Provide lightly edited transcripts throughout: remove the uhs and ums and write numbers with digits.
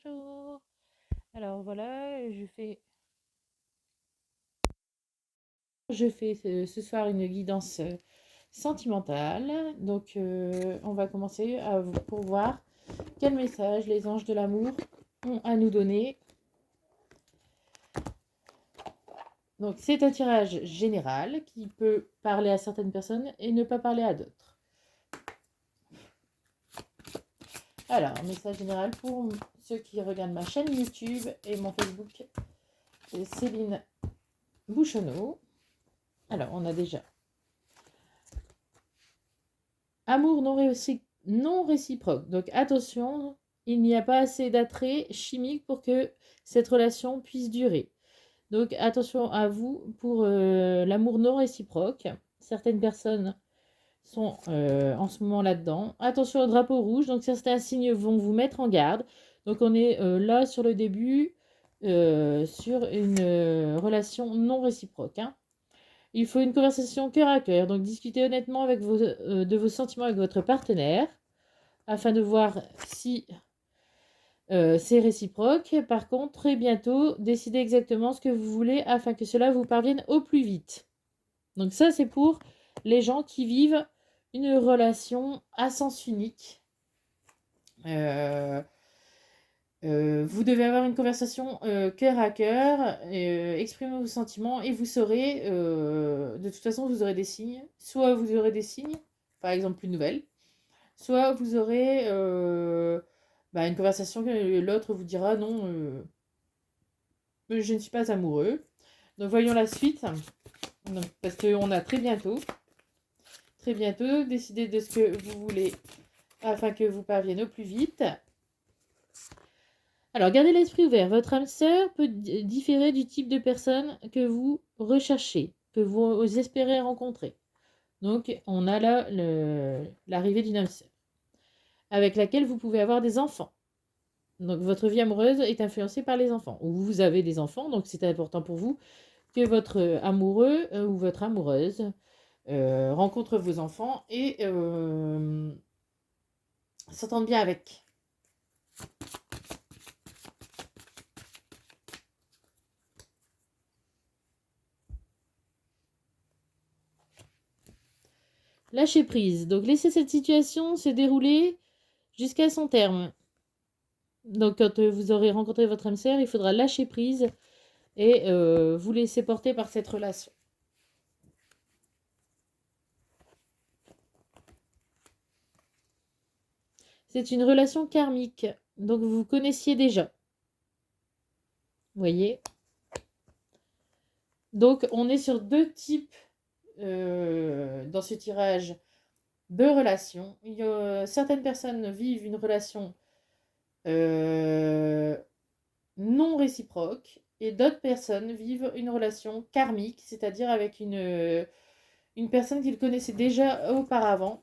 Bonjour. Alors voilà, je fais ce soir une guidance sentimentale. Donc on va commencer pour voir quel message les anges de l'amour ont à nous donner. Donc c'est un tirage général qui peut parler à certaines personnes et ne pas parler à d'autres. Alors, message général pour ceux qui regardent ma chaîne YouTube et mon Facebook, Céline Bouchonneau. Alors, on a déjà amour non réciproque. Donc attention, il n'y a pas assez d'attrait chimique pour que cette relation puisse durer. Donc attention à vous pour l'amour non réciproque. Certaines personnes sont en ce moment là-dedans. Attention au drapeau rouge. Donc certains signes vont vous mettre en garde. Donc on est là sur le début, sur une relation non réciproque. Hein. Il faut une conversation cœur à cœur. Donc discutez honnêtement de vos sentiments avec votre partenaire afin de voir si c'est réciproque. Par contre, très bientôt, décidez exactement ce que vous voulez afin que cela vous parvienne au plus vite. Donc ça, c'est pour les gens qui vivent une relation à sens unique. Vous devez avoir une conversation cœur à cœur, exprimer vos sentiments et vous saurez, de toute façon, vous aurez des signes. Soit vous aurez des signes, par exemple une nouvelle, soit vous aurez une conversation que l'autre vous dira non, je ne suis pas amoureux. Donc voyons la suite. Donc, parce qu'on a très bientôt, décidez de ce que vous voulez afin que vous parviennent au plus vite. Alors, gardez l'esprit ouvert. Votre âme sœur peut différer du type de personne que vous recherchez, que vous espérez rencontrer. Donc, on a là l'arrivée d'une âme sœur avec laquelle vous pouvez avoir des enfants. Donc, votre vie amoureuse est influencée par les enfants. Ou vous avez des enfants, donc c'est important pour vous que votre amoureux ou votre amoureuse rencontre vos enfants et s'entende bien avec. Lâcher prise. Donc, laissez cette situation se dérouler jusqu'à son terme. Donc, quand vous aurez rencontré votre âme sœur, il faudra lâcher prise et vous laisser porter par cette relation. C'est une relation karmique, donc vous vous connaissiez déjà. Vous voyez? Donc, on est sur deux types dans ce tirage de relations. Certaines personnes vivent une relation non réciproque et d'autres personnes vivent une relation karmique, c'est-à-dire avec une personne qu'ils connaissaient déjà auparavant,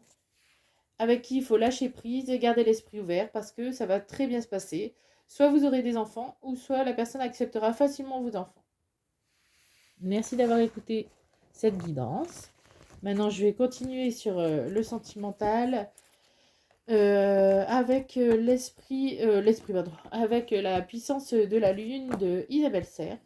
avec qui il faut lâcher prise et garder l'esprit ouvert parce que ça va très bien se passer. Soit vous aurez des enfants, ou soit la personne acceptera facilement vos enfants. Merci d'avoir écouté cette guidance. Maintenant, je vais continuer sur le sentimental avec avec la puissance de la lune de Isabelle Serre.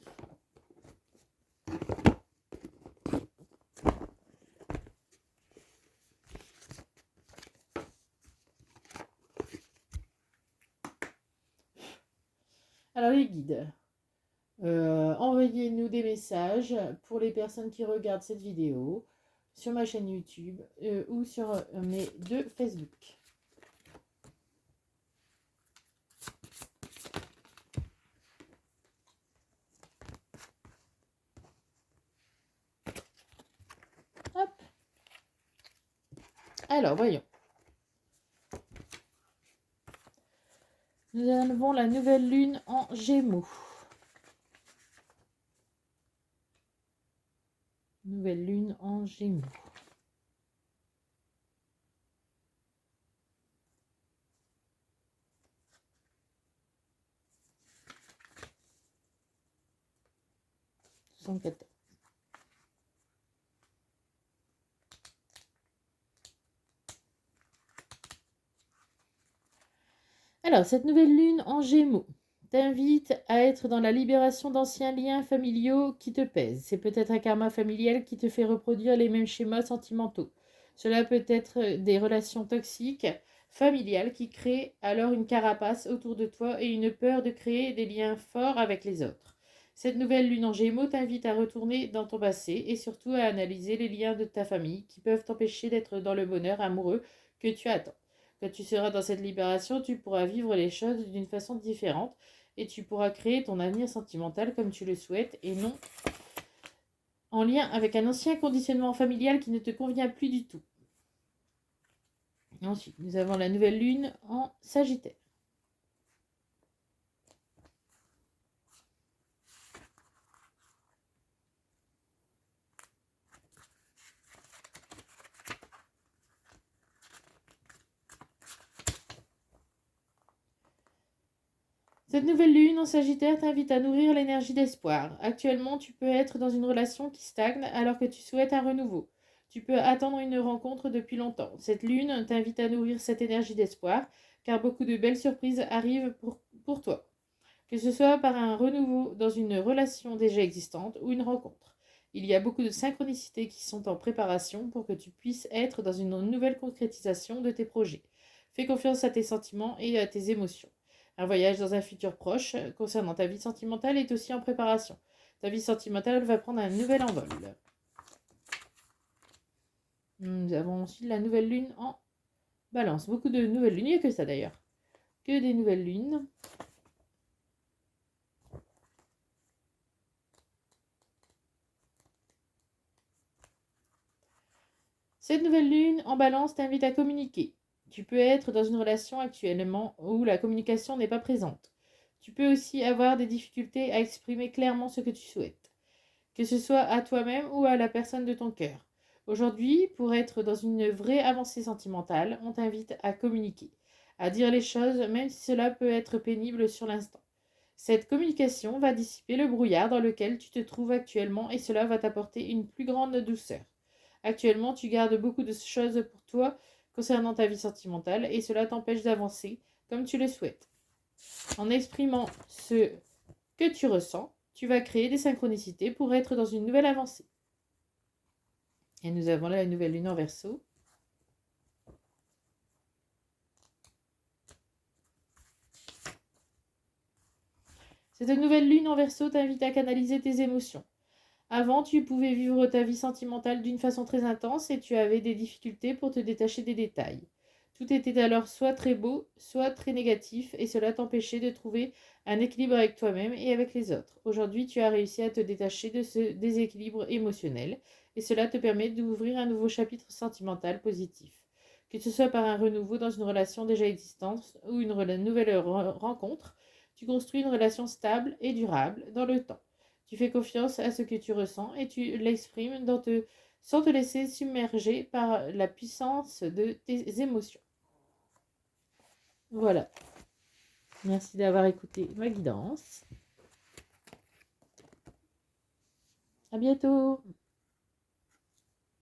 Alors les guides, envoyez-nous des messages pour les personnes qui regardent cette vidéo sur ma chaîne YouTube ou sur mes deux Facebook. Hop. Alors, voyons. Nous avons la nouvelle lune en Gémeaux. Nouvelle lune en Gémeaux. Alors, cette nouvelle lune en Gémeaux t'invite à être dans la libération d'anciens liens familiaux qui te pèsent. C'est peut-être un karma familial qui te fait reproduire les mêmes schémas sentimentaux. Cela peut être des relations toxiques familiales qui créent alors une carapace autour de toi et une peur de créer des liens forts avec les autres. Cette nouvelle lune en Gémeaux t'invite à retourner dans ton passé et surtout à analyser les liens de ta famille qui peuvent t'empêcher d'être dans le bonheur amoureux que tu attends. Quand tu seras dans cette libération, tu pourras vivre les choses d'une façon différente et tu pourras créer ton avenir sentimental comme tu le souhaites et non en lien avec un ancien conditionnement familial qui ne te convient plus du tout. Ensuite, nous avons la nouvelle lune en Sagittaire. Cette nouvelle lune en Sagittaire t'invite à nourrir l'énergie d'espoir. Actuellement, tu peux être dans une relation qui stagne alors que tu souhaites un renouveau. Tu peux attendre une rencontre depuis longtemps. Cette lune t'invite à nourrir cette énergie d'espoir car beaucoup de belles surprises arrivent pour toi. Que ce soit par un renouveau dans une relation déjà existante ou une rencontre. Il y a beaucoup de synchronicités qui sont en préparation pour que tu puisses être dans une nouvelle concrétisation de tes projets. Fais confiance à tes sentiments et à tes émotions. Un voyage dans un futur proche concernant ta vie sentimentale est aussi en préparation. Ta vie sentimentale va prendre un nouvel envol. Nous avons ensuite la nouvelle lune en Balance. Beaucoup de nouvelles lunes, il n'y a que ça d'ailleurs. Que des nouvelles lunes. Cette nouvelle lune en Balance t'invite à communiquer. Tu peux être dans une relation actuellement où la communication n'est pas présente. Tu peux aussi avoir des difficultés à exprimer clairement ce que tu souhaites, que ce soit à toi-même ou à la personne de ton cœur. Aujourd'hui, pour être dans une vraie avancée sentimentale, on t'invite à communiquer, à dire les choses même si cela peut être pénible sur l'instant. Cette communication va dissiper le brouillard dans lequel tu te trouves actuellement et cela va t'apporter une plus grande douceur. Actuellement, tu gardes beaucoup de choses pour toi concernant ta vie sentimentale et cela t'empêche d'avancer comme tu le souhaites. En exprimant ce que tu ressens, tu vas créer des synchronicités pour être dans une nouvelle avancée. Et nous avons là la nouvelle lune en Verseau. Cette nouvelle lune en Verseau t'invite à canaliser tes émotions. Avant, tu pouvais vivre ta vie sentimentale d'une façon très intense et tu avais des difficultés pour te détacher des détails. Tout était alors soit très beau, soit très négatif et cela t'empêchait de trouver un équilibre avec toi-même et avec les autres. Aujourd'hui, tu as réussi à te détacher de ce déséquilibre émotionnel et cela te permet d'ouvrir un nouveau chapitre sentimental positif. Que ce soit par un renouveau dans une relation déjà existante ou une nouvelle rencontre, tu construis une relation stable et durable dans le temps. Tu fais confiance à ce que tu ressens et tu l'exprimes sans te laisser submerger par la puissance de tes émotions. Voilà. Merci d'avoir écouté ma guidance. À bientôt.